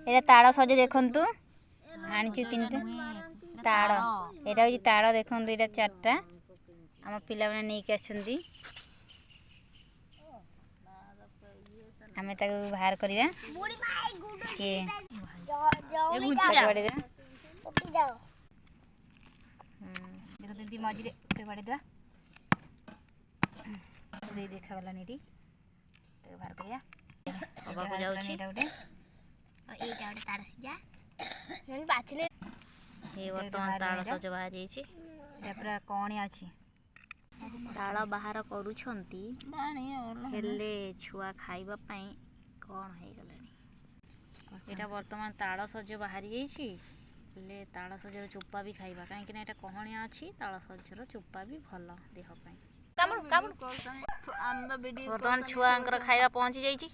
ये ताड़ सज देखु आनी तीन ताड़ यहाँ हूँ ताड़ देखु यहाँ 4टा आम पिला मैंने नहीं आम बाहर करवा देखते मझे बाड़ेदा देखा गलानी बाहर करवा बर्तमान ताड़ सज बाहर पूरा कणी अच्छी ताड़ बाहर करुछंती छुआ खाइबा पई कौन हो गला यहाँ बर्तमान ताड़ सज बाहरी जाइए ताड़ सजर चोपा भी खाइबा कहीं कहणिया अच्छी ताड़ सजर चोपा भी भल देह बर्तमान छुआ खाइबा पहुँची जाइए।